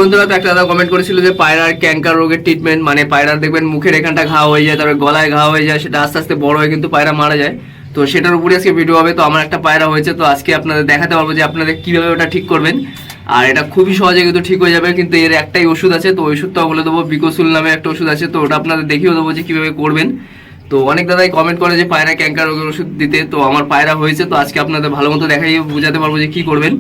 বন্ধুরা, তো একটা দাদা কমেন্ট করেছিল যে পায়রার ক্যাঙ্কার রোগের ট্রিটমেন্ট, মানে পায়রার দেখবেন মুখের এখানটা ঘা হয়ে যায়, তারপরে গলায় ঘা হয়ে যায়, সেটা আস্তে আস্তে বড় হয়ে কিন্তু পায়রা মারা যায়। তো সেটার উপরে আজকে ভিডিও হবে। তো আমার একটা পায়রা হয়েছে, তো আজকে আপনাদের দেখাতে পারবো যে আপনাদের কিভাবে ওটা ঠিক করবেন। আর এটা খুবই সহজে কিন্তু ঠিক হয়ে যাবে, কিন্তু এর একটাই ওষুধ আছে। তো ওষুধটাও বলে দেবো, বিকোসুল নামে একটা ওষুধ আছে, তো ওটা আপনাদের দেখিয়েও দেবো যে কিভাবে করবেন। তো অনেক দাদাই কমেন্ট করে যে পায়রা ক্যাঙ্কার রোগের ওষুধ দিতে, তো আমার পায়রা হয়েছে, তো আজকে আপনাদের ভালো মতো দেখাই বুঝাতে পারবো যে কি করবেন।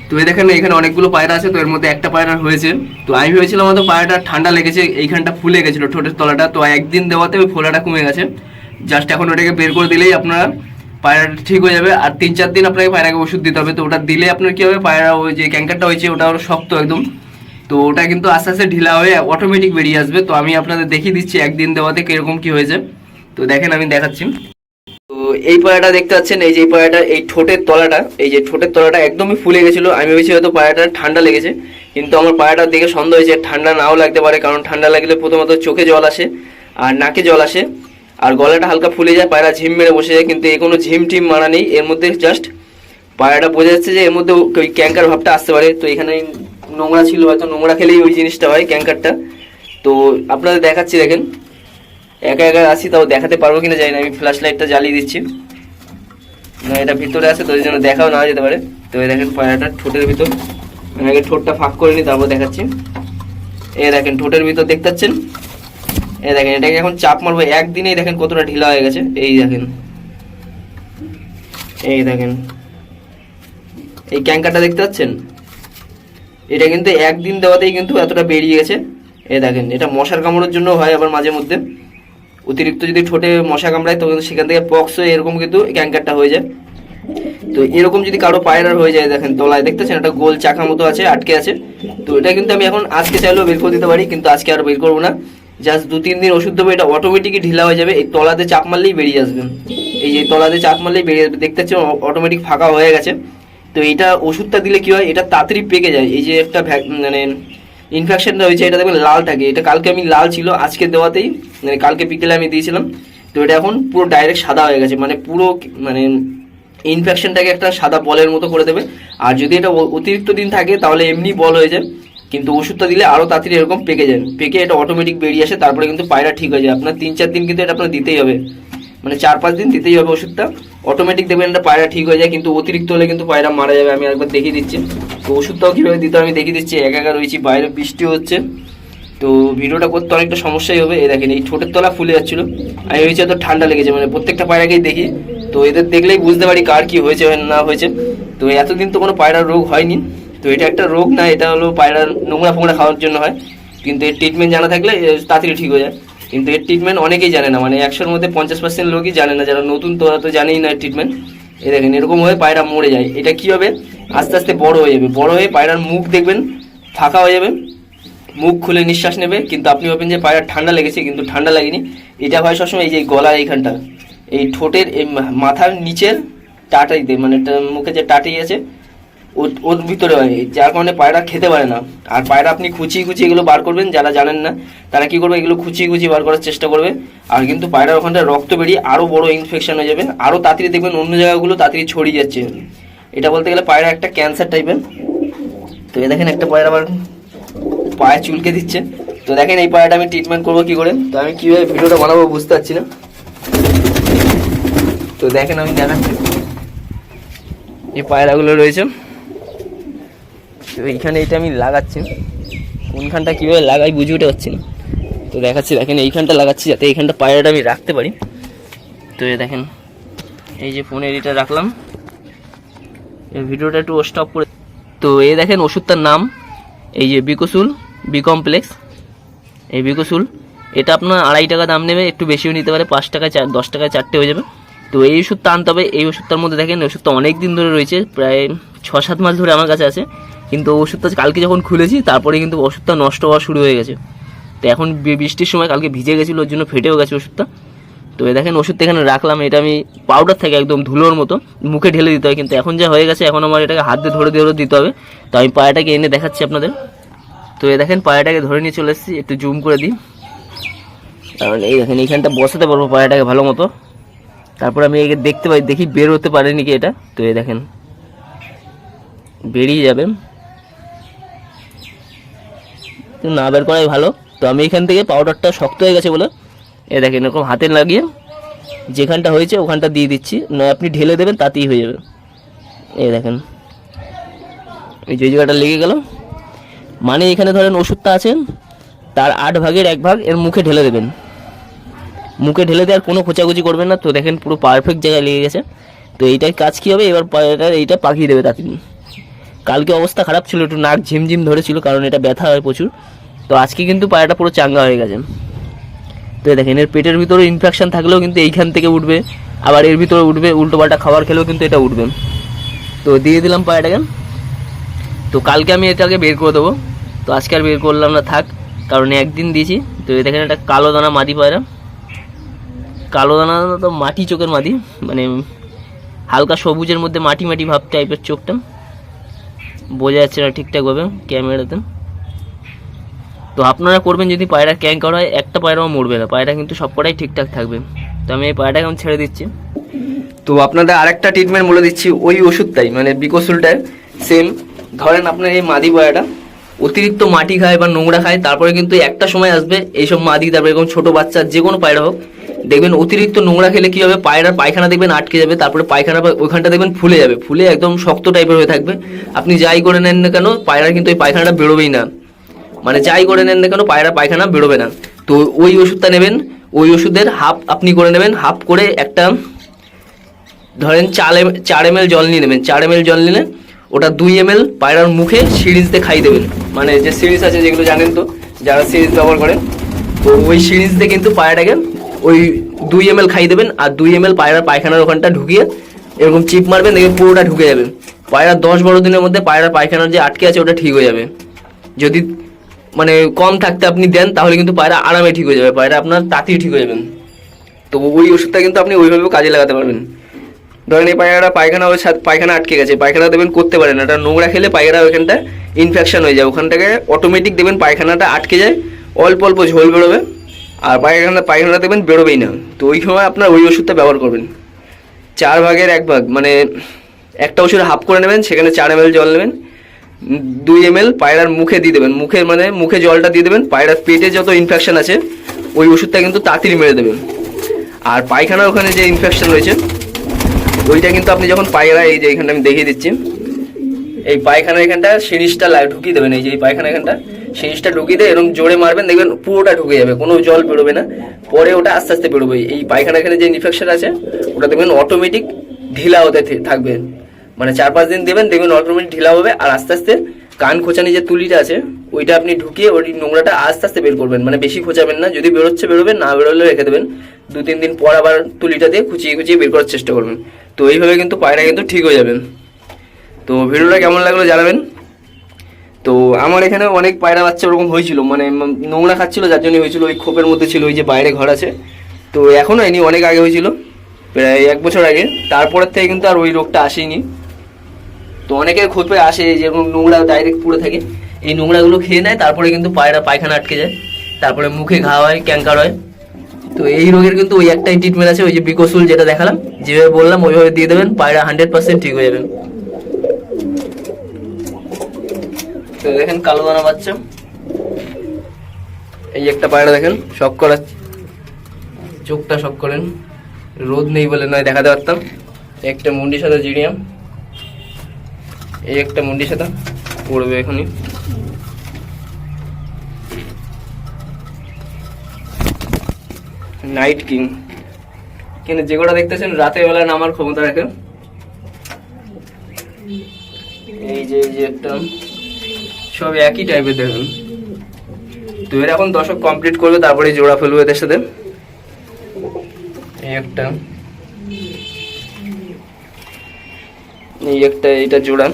তো এই দেখেন এখানে অনেকগুলো পায়রা আছে, তো এর মধ্যে একটা পায়রা হয়েছে। তো আমি ভেবেছিলাম হয়তো পায়রাটা ঠান্ডা লেগেছে, এইখানটা ফুলে গেছিলো ঠোঁটের তলাটা, তো একদিন দেওয়াতে ওই ফোলাটা কমে গেছে। জাস্ট এখন ওটাকে বের করে দিলেই আপনার পায়রাটা ঠিক হয়ে যাবে। আর 3-4 দিন আপনাকে পায়রাকে ওষুধ দিতে হবে। তো ওটা দিলে আপনার কি হবে, পায়রা ওই যে ক্যাঙ্কারটা হয়েছে ওটা আরো শক্ত একদম, তো ওটা কিন্তু আস্তে আস্তে ঢিলা হয়ে অটোমেটিক বেরিয়ে আসবে। তো আমি আপনাদের দেখিয়ে দিচ্ছি একদিন দেওয়াতে কিরকম কি হয়েছে। তো দেখেন আমি দেখাচ্ছি। তো এই পায়রাটা দেখতে পাচ্ছেন, এই যে এই পায়রাটা এই ঠোঁটের তলাটা, এই যে ঠোঁটের তলাটা একদমই ফুলে গেছিল। আমি ভেবেছি হয়তো পায়রাটা ঠান্ডা লেগেছে, কিন্তু আমার পায়রাটার দেখে সন্দেহ হয়েছে ঠান্ডা নাও লাগতে পারে, কারণ ঠান্ডা লাগলে প্রথমত চোখে জল আসে আর নাকে জল আসে আর গলাটা হালকা ফুলে যায়, পায়রা ঝিম মেরে বসে যায়। কিন্তু এই কোনো ঝিম টিম মারা নেই, এর মধ্যে জাস্ট পায়রাটা বোঝা যাচ্ছে যে এর মধ্যে ওই ক্যাঙ্কার ভাবটা আসতে পারে। তো এখানে নোংরা ছিল, হয়তো নোংরা খেলেই ওই জিনিসটা হয় ক্যাঙ্কারটা। তো আপনাদের দেখাচ্ছি, দেখেন একা একা আসি, তাও দেখাতে পারবো কিনা জানি না। আমি ফ্ল্যাশ লাইটটা জ্বালিয়ে দিচ্ছি, না এটা ভিতরে আছে তো ওই জন্য দেখাও না যেতে পারে। তো এই দেখেন পায়রাটা ঠোঁটের ভিতর, আমি আগে ঠোঁটটা ফাঁক করে নিই তারপর দেখাচ্ছি। এই দেখেন ঠোঁটের ভিতর দেখতে পাচ্ছেন, এই দেখেন এটাকে এখন চাপ মারবো, একদিনেই দেখেন কতটা ঢিলা হয়ে গেছে। এই দেখেন, এই দেখেন এই ক্যাঙ্কারটা দেখতে পাচ্ছেন, এটা কিন্তু একদিন দেওয়াতেই কিন্তু এতটা বেরিয়ে গেছে। এই দেখেন এটা মশার কামড়ের জন্য হয়, আবার মাঝে মধ্যে অতিরিক্ত যদি ঠোঁটে মশা কামড়ায় তো সেখান থেকে পক্স হয়ে এরকম কিন্তু ক্যাঙ্কারটা হয়ে যায়। তো এরকম যদি কারো পায়রার হয়ে যায়, দেখেন তলায় দেখতেছেন একটা গোল চাকা মতো আছে, আটকে আছে। তো এটা কিন্তু আমি এখন আজকে চাইলেও বের করে দিতে পারি, কিন্তু আজকে আর বের করবো না। জাস্ট 2-3 দিন ওষুধ দেবো, এটা অটোমেটিকই ঢিলা হয়ে যাবে। এই তলাতে চাপ মারলেই বেরিয়ে আসবে, এই যে তলাতে চাপ মারলেই বেরিয়ে আসবে, দেখতে পাচ্ছেন অটোমেটিক ফাঁকা হয়ে গেছে। তো এইটা ওষুধটা দিলে কি হয়, এটা তাড়াতাড়ি পেকে যায়। এই যে একটা মানে ইনফেকশনটা হয়েছে, এটা দেখবেন লাল থাকে, এটা কালকে আমি লাল ছিল, আজকে দেওয়াতেই মানে কালকে বিকেলে আমি দিয়েছিলাম। তো এটা এখন পুরো ডাইরেক্ট সাদা হয়ে গেছে, মানে পুরো মানে ইনফেকশনটাকে একটা সাদা বলের মতো করে দেবে। আর যদি এটা অতিরিক্ত দিন থাকে তাহলে এমনি বল হয়ে যায়, কিন্তু ওষুধটা দিলে আরও তাড়াতাড়ি এরকম পেকে যায়, পেকে এটা অটোমেটিক বেরিয়ে আসে, তারপরে কিন্তু পায়রা ঠিক হয়ে যায়। আপনার 3-4 দিন কিন্তু এটা আপনার দিতেই হবে, মানে 4-5 দিন দিতেই হবে ওষুধটা, অটোমেটিক দেখবেন এটা পায়রা ঠিক হয়ে যায়। কিন্তু অতিরিক্ত হলে কিন্তু পায়রা মারা যাবে। আমি একবার দেখিয়ে দিচ্ছি, তো ওষুধটাও কীভাবে দিতে আমি দেখিয়ে দিচ্ছি। একা একা রয়েছি, বাইরে বৃষ্টি হচ্ছে, তো ভিডিওটা করতে অনেকটা সমস্যাই হবে। এই দেখেন এই ঠোঁটের তলা ফুলে যাচ্ছিলো, আমি হয়েছে তো ঠান্ডা লেগেছে, মানে প্রত্যেকটা পায়রাকেই দেখি, তো এদের দেখলেই বুঝতে পারি কার কি হয়েছে না হয়েছে। তো এতদিন তো কোনো পায়রার রোগ হয়নি, তো এটা একটা রোগ না, এটা হলো পায়রার নোংরা ফোংরা খাওয়ার জন্য হয়। কিন্তু এর ট্রিটমেন্ট জানা থাকলে তাড়াতাড়ি ঠিক হয়ে যায়। কিন্তু এর ট্রিটমেন্ট অনেকেই জানে না, মানে 100-র মধ্যে 50% লোকই জানে না, যারা নতুন তো তো জানেই না ট্রিটমেন্ট। এই দেখেন এরকম হয়ে পায়রা মরে যায়। এটা কী হবে, আস্তে আস্তে বড় হয়ে যাবে, বড় হয়ে পায়রার মুখ দেখবেন ফাঁকা হয়ে যাবে, মুখ খুলে নিঃশ্বাস নেবে। কিন্তু আপনি ভাবেন যে পায়রা ঠান্ডা লেগেছে, কিন্তু ঠান্ডা লাগেনি। এটা হয় সবসময় এই যে গলার এইখানটা, এই ঠোঁটের এই মাথার নিচের টাটাইতে, মানে মুখে যে টাটাই আছে ওর ভিতরে হয়, যার কারণে পায়রা খেতে পারে না। আর পায়রা আপনি খুঁচিয়ে খুঁচিয়ে এগুলো বার করবেন, যারা জানেন না তারা কি করবে, এগুলো খুঁচিয়ে খুঁচিয়ে বার করার চেষ্টা করবে। আর কিন্তু পায়রার ওখানটা রক্ত বেরিয়ে আরও বড় ইনফেকশন হয়ে যাবে, আরও তাড়াতাড়ি দেখবেন অন্য জায়গাগুলো তাড়াতাড়ি ছড়িয়ে যাচ্ছে। এটা বলতে গেলে পায়রা একটা ক্যান্সার টাইপের। তো এ দেখেন একটা পায়রা আবার পায়ে চুলকে দিচ্ছে। তো দেখেন এই পায়রাটা আমি ট্রিটমেন্ট করবো কি করে, তো আমি কীভাবে ভিডিওটা বানাবো বুঝতে পারছি না। তো দেখেন আমি দেখাচ্ছি, এই পায়রাগুলো রয়েছে, তো এইখানে এটা আমি লাগাচ্ছি, কোনখানটা কীভাবে লাগাই বুঝে উঠে পাচ্ছি না। তো দেখাচ্ছি, দেখেন এইখানটা লাগাচ্ছি যাতে এইখানটা পায়রাটা আমি রাখতে পারি। তো এ দেখেন এই যে ফোনের এটা রাখলাম, এই ভিডিওটা একটু স্টপ করে। তো এই দেখেন ওষুধটার নাম এই যে বিকোসুল, বি কমপ্লেক্স, এই বিকোসুল। এটা আপনার 2.5 টাকা দাম নেবে, একটু বেশিও নিতে পারে, 5 টাকায় 10 টাকায় 4টে হয়ে যাবে। তো এই ওষুধটা আনতে হবে। এই ওষুধটার মধ্যে দেখেন ওষুধটা অনেক দিন ধরে রয়েছে, প্রায় 6-7 মাস ধরে আমার কাছে আছে। কিন্তু ওষুধটা কালকে যখন খুলেছি তারপরে কিন্তু ওষুধটা নষ্ট হওয়া শুরু হয়ে গেছে। তো এখন বৃষ্টির সময় কালকে ভিজে গেছিলো, ওর জন্য ফেটেও গেছে ওষুধটা। তো এই দেখেন ওষুধটা এখানে রাখলাম, এটা আমি পাউডার থাকে একদম ধুলোর মতো, মুখে ঢেলে দিতে হয়, কিন্তু এখন যা হয়ে গেছে এখন আমার এটাকে হাত দিয়ে ধরে দিতে হবে। তো আমি পায়রাটাকে এনে দেখাচ্ছি আপনাদের। তো এই দেখেন পায়রাটাকে ধরে নিয়ে চলে এসেছি, একটু জুম করে দিই, কারণ এই দেখেন এইখানটা বসাতে পারবো পায়রাটাকে ভালো মতো। তারপর আমি একে দেখতে পাই, দেখি বের হতে পারেনি কি এটা। তো এই দেখেন বেরিয়ে যাবে, কিন্তু না বের করাই ভালো। তো আমি এখান থেকে পাউডারটা শক্ত হয়ে গেছে বলে দেখেন এরকম হাতে লাগিয়ে যেখানটা হয়েছে ওখানটা দিয়ে দিচ্ছি, নয় আপনি ঢেলে দেবেন তাতেই হয়ে যাবে। দেখেন এই যে জায়গাটা লেগে গেল, মানে এখানে ধরেন ওষুধটা আছে তার 8 ভাগের 1 ভাগ এর মুখে ঢেলে দেবেন। মুখে ঢেলে দেওয়ার কোনো খোঁচাখুচি করবেন না। তো দেখেন পুরো পারফেক্ট জায়গায় লেগে গেছে। তো এইটাই কাজ কী হবে, এবার এইটা পাকিয়ে দেবে তাড়াতাড়ি। কালকে অবস্থা খারাপ ছিল, একটু নাক ঝিমঝিম ধরেছিল, কারণ এটা ব্যথা হয় প্রচুর। তো আজকে কিন্তু পায়রাটা পুরো চাঙ্গা হয়ে গেছে। তো দেখেন এর পেটের ভিতরে ইনফেকশন থাকলেও কিন্তু এইখান থেকে উঠবে, আবার এর ভিতরে উঠবে, উল্টোপাল্টা খাবার খেলেও কিন্তু এটা উঠবে। তো দিয়ে দিলাম পায়রাটাকে। তো কালকে আমি এটাকে বের করে দেবো। তো আজকে আর বের করলাম না, থাক, কারণ একদিন দিয়েছি। তো দেখেন একটা কালো দানা মাদি পায়রা, কালো দানা তো মাটি চোখের মাদি, মানে হালকা সবুজের মধ্যে মাটি মাটি ভাব টাইপের চোখটা, বোঝা যাচ্ছে না ঠিকঠাকভাবে ক্যামেরাতে। তো আপনারা করবেন যদি পায়রা ক্যাঙ্কার হয়, একটা পায়রাও মরবে না, পায়রা কিন্তু সবকটাই ঠিকঠাক থাকবে। তো আমি এই পায়রাটাকে আমি ছেড়ে দিচ্ছি। তো আপনাদের আরেকটা ট্রিটমেন্ট বলে দিচ্ছি, ওই ওষুধটাই মানে বিকোসুলটার সেম। ধরেন আপনার এই মাদি পায়রাটা অতিরিক্ত মাটি খায় বা নোংরা খায়, তারপরে কিন্তু একটা সময় আসবে এইসব মাদি, তারপরে এরকম ছোটো বাচ্চা যে কোনো পায়রা হোক, দেখবেন অতিরিক্ত নোংরা খেলে কী হবে, পায়রার পায়খানা দেখবেন আটকে যাবে, তারপরে পায়খানা ওইখানটা দেখবেন ফুলে যাবে, ফুলে একদম শক্ত টাইপের হয়ে থাকবে। আপনি যাই করে নেন না কেন পায়রার কিন্তু ওই পায়খানাটা বেরোবেই না, মানে যাই করে নেন না কেন পায়রা পায়খানা বেরোবে না। তো ওই ওষুধটা নেবেন, ওই ওষুধের হাফ আপনি করে নেবেন, হাফ করে একটা ধরেন 4 ml জল নিয়ে নেবেন। 4 ml জল নিলে ওটা 2 ml পায়রার মুখে সিরিঞ্জ দিয়ে খাইয়ে দেবেন। মানে যে সিরিঞ্জ আছে যেগুলো জানেন তো, যারা সিরিঞ্জ ব্যবহার করেন, তো ওই সিরিঞ্জ দিয়ে কিন্তু পায়রাটাকে ওই 2 ml খাইয়ে দেবেন, আর 2 ml পায়রার পায়খানার ওখানটা ঢুকিয়ে এরকম চিপ মারবেন, দেখবেন পুরোটা ঢুকে যাবে। পায়রা 10-12 দিনের মধ্যে পায়রার পায়খানার যে আটকে আছে ওটা ঠিক হয়ে যাবে। যদি মানে কম থাকতে আপনি দেন তাহলে কিন্তু পায়রা আরামে ঠিক হয়ে যাবে, পায়রা আপনার তাড়াতাড়ি ঠিক হয়ে যাবেন। তো ওই ওষুধটা কিন্তু আপনি ওইভাবেও কাজে লাগাতে পারবেন। ধরেন এই পায়রাটা পায়খানা আটকে গেছে, পায়খানা দেবেন করতে পারেন, এটা নোংরা খেলে পায়রা ওইখানটা ইনফেকশন হয়ে যায়, ওখান থেকে অটোমেটিক দেবেন পায়খানাটা আটকে যায়, অল্প অল্প ঝোল বেরোবে, আর পায়খানাটা দেবেন বেরোবেই না। তো ওই সময় আপনার ওই ওষুধটা ব্যবহার করবেন। 4 ভাগের 1 ভাগ, মানে একটা ওষুধ হাফ করে নেবেন, সেখানে 4 ml জল নেবেন, 2 ml পায়রার মুখে দিয়ে দেবেন, মুখে জলটা দিয়ে দেবেন। পায়রার পেটে যত ইনফেকশন আছে ওই ওষুধটা কিন্তু তাড়াতাড়ি মেরে দেবেন। আর পায়খানার ওখানে যে ইনফেকশন রয়েছে ওইটা কিন্তু আপনি যখন পায়রা, এই যে এখানটা আমি দেখিয়ে দিচ্ছি, এই পায়খানার এখানটা সিরিঞ্জটা ঢুকিয়ে দেবেন, এই যে এই পায়খানা এখানটা সিরিঞ্জটা ঢুকিয়ে দিয়ে এরকম জোরে মারবেন, দেখবেন পুরোটা ঢুকে যাবে, কোনো জল বেরোবে না, পরে ওটা আস্তে আস্তে বেরোবে। এই পায়খানা এখানে যে ইনফেকশন আছে ওটা দেখবেন অটোমেটিক ঢিলা হতে থাকবে, মানে 4-5 দিন দেবেন, দেখবেন অটোমেটিক ঢিলা হবে। আর আস্তে আস্তে কান খোঁচানি যে তুলিটা আছে ওইটা আপনি ঢুকিয়ে ওই নোংরাটা আস্তে আস্তে বের করবেন, মানে বেশি খোঁচাবেন না, যদি বেরোচ্ছে বেরোবেন, না বেরোলে রেখে দেবেন। 2-3 দিন পর আবার তুলিটা দিয়ে খুঁচিয়ে বের করার চেষ্টা করবেন। তো এইভাবে কিন্তু পায়রা কিন্তু ঠিক হয়ে যাবেন। তো ভিডিওটা কেমন লাগলো জানাবেন। তো আমার এখানে অনেক পায়রা বাচ্চা ওরকম হয়েছিল, মানে নোংরা খাচ্ছিল যার জন্য হয়েছিল, ওই খোপের মধ্যে ছিল, ওই যে বাইরে ঘর আছে। তো এখন হয়নি, অনেক আগে হয়েছিল, প্রায় 1 বছর আগে। তারপরের থেকে কিন্তু আর ওই রোগটা আসেনি। তো অনেকের খোপে আসে, যেরকম নোংরা ডাইরেক্ট পুড়ে থাকে, এই নোংরাগুলো খেয়ে নেয়, তারপরে কিন্তু পায়রা পায়খানা আটকে যায়, তারপরে মুখে ঘা হয়, ক্যাঙ্কার হয়। তো এই রোগের কিন্তু ওই একটাই ট্রিটমেন্ট আছে, ওই যে বিকোসুল যেটা দেখালাম, যেভাবে বললাম ওইভাবে দিয়ে দেবেন, পায়রা 100% ঠিক হয়ে যাবেন। তো দেখেন কালো দানা বাচ্চা, এই একটা পায়রা দেখেন শক করা, চোখটা শক করেন, রোদ নেই বলে নয় দেখাতে পারতাম। একটা মুন্ডি সাদা জিরিয়াম, এই একটা মুন্ডি সাদা পড়বে এখনই। নাইট কিং, কিন্তু যে কটা দেখতেছেন রাতের বেলা নামার ক্ষমতা রাখে। এই যে একটা, সব একই টাইপের দেখুন। তো এর এখন দশক কমপ্লিট করবে, তারপরে জোড়া ফেলবো এদের সাথে। এই একটা, এইটা জোড়া।